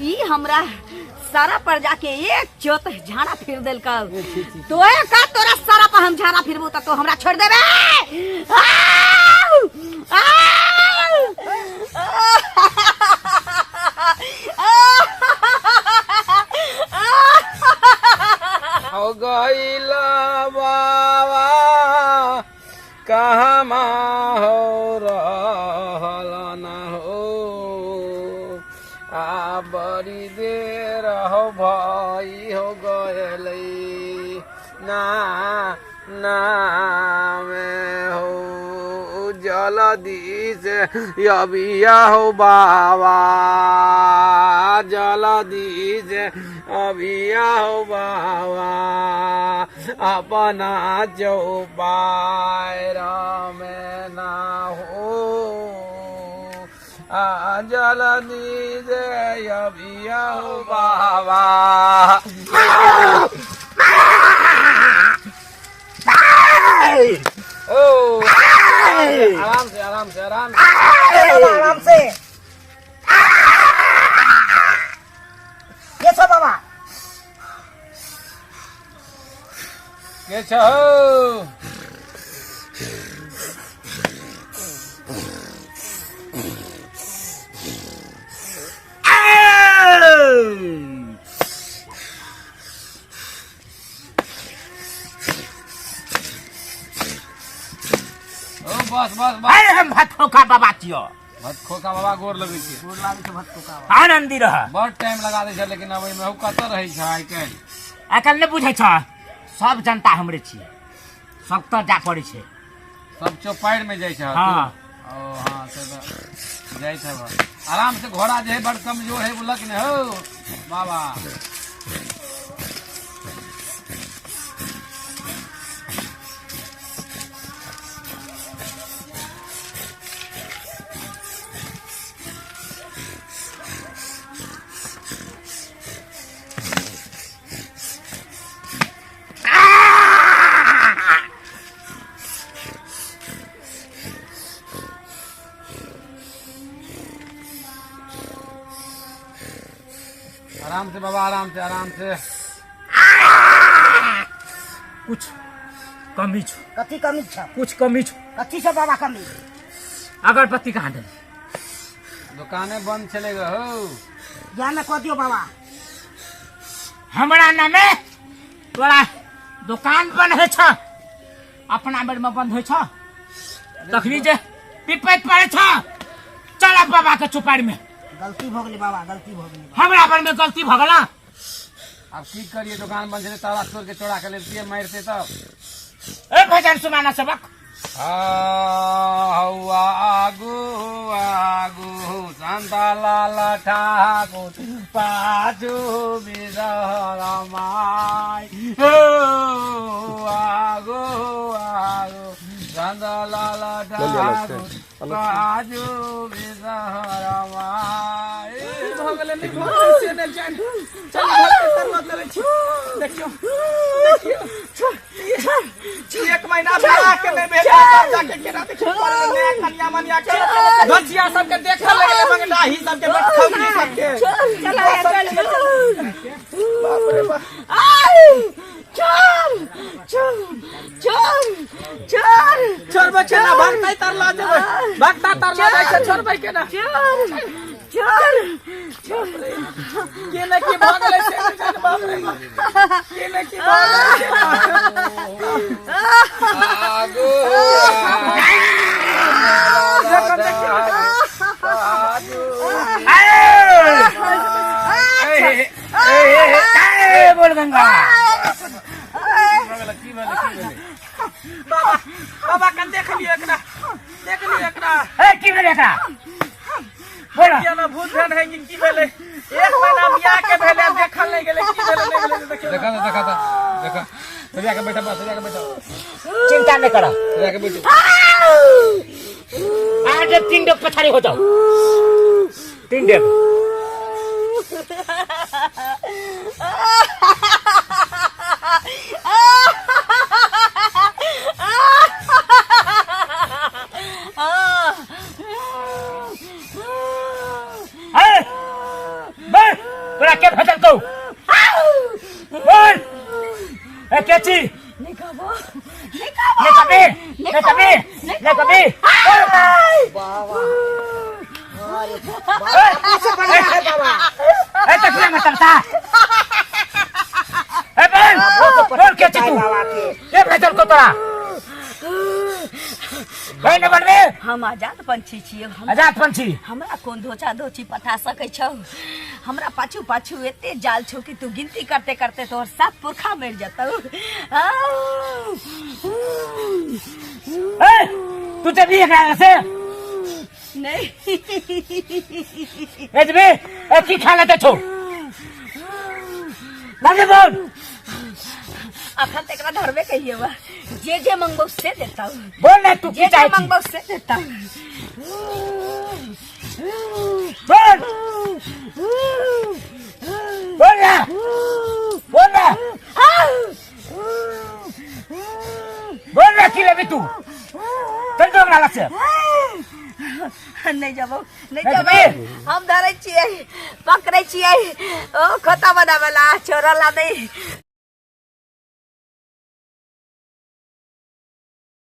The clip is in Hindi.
ई हमरा सारा पर जाके एक चोत झाड़ा फिर दिल कर तो का तोरा सारा पर हम झाड़ा फिरबू तो हमरा छोड़ देबे। हो गईला बाबा कहाँ हो रहल ना हो आ बड़ी देर हो भाई हो गए ना में हो जल्दी से अबिया हो बाबा जल्दी से अबिया हो बाबा अपना चौपायर में ना हो जल्दी से अबिया हो बाबा। ओ आराम से आराम से आराम आराम से ये सब बाबा के छो बस बस बस हम भात खोखा बाबा छियो भात खोखा बाबा गोर लगे छे गोर लागे छै भात खोखा आनंदी रह बहुत टाइम लगा दे छै लेकिन अब में हु कत रही छै आइ काल ने बुझै छ सब जनता हमरे छियै सब त जा पड़ै छै सब चौपाइर में जाय छै। हां ओ हां तो जाय छै आराम से घोड़ा जे है बड़ कमजोर है बोलक ने हो बाबा आराम से बाबा आराम से कुछ कमी छ कथी कमी छ कुछ कमी छ कथी छ बाबा कमी अगरबत्ती कहाँ दे दुकाने बंद चलेगा हो ध्यान में कह दियो बाबा हमरा नामे तोरा दुकान बंद है छ अपना बेर में बंद है छ तखनी जे पिपैत पड़े छ चल बाबा के चुपाड़ में गलती भ गेलै बाबा गलती भ गेलै हमरा पर में गलती भ गेला अब की करिए दुकान बंद है ताला तोड़ के चोरा के लेते मारते तब ए भजन सुनाना सबक आगू आगू संता लाला ठाकुर पाछू बिरहरा माई आगू आगू संता लाला ठाकुर पाछू बिरहरा माई भगले नहीं भगले ने जान चल भगले तरवा करे छी देखियो एक महीना भरा के ले बेटा जाके केना देखियो पर ने कन्या मनिया के भजिया सब के देखा लगले मंगला ही सब के बैठौनी सब के चल बाप रे बाप चल चल चल चल छोड़बे केना भागतै तरला देबै भागता तरला दै छै छोड़बै केना चल चल चल केना की भागले से जान बाप रे केना की भागले आगो बोल गंगा बाबा बाबा कन देख लियो एकरा ए की भेले एकरा बोल या ना भूत धन है कि भेले एक महीना बियाह के भेले देखल नहीं गेले की भेले नहीं भेले देखियो देखा सरिया के बैठा चिंता न करो सरिया के बैठो आज 3 डेग पछाड़ी हो जाओ 3 डेग तोरा के भेजल को बोल ए केची नहीं कहबो नहीं कभी ए तकले में चलता ए बोल केची तू के भेजल को तोरा भाई न बनबे हम आजाद पंछी छियै आजाद पंछी हमरा कोन धोचा धोची पठा सकै छौ हमरा पाछू पाछू एते जाल छौ कि तू गिनती करते करते तोहर सात पुरखा मर जतौ ए तू ते भी एकरा से नहीं ए जबे ए की खा लेते छौ लागे बोल अखन तेकरा धरबे कहिए बा जे मंगबो से देता बोल ना तू की जे चाहे छी मंगबो से देता बोल बोल ना की लेबी तू चल जो नाला से नहीं जाबो हम धरे छियै पकड़े छियै ओ खाता बनावेला छोरा ला दे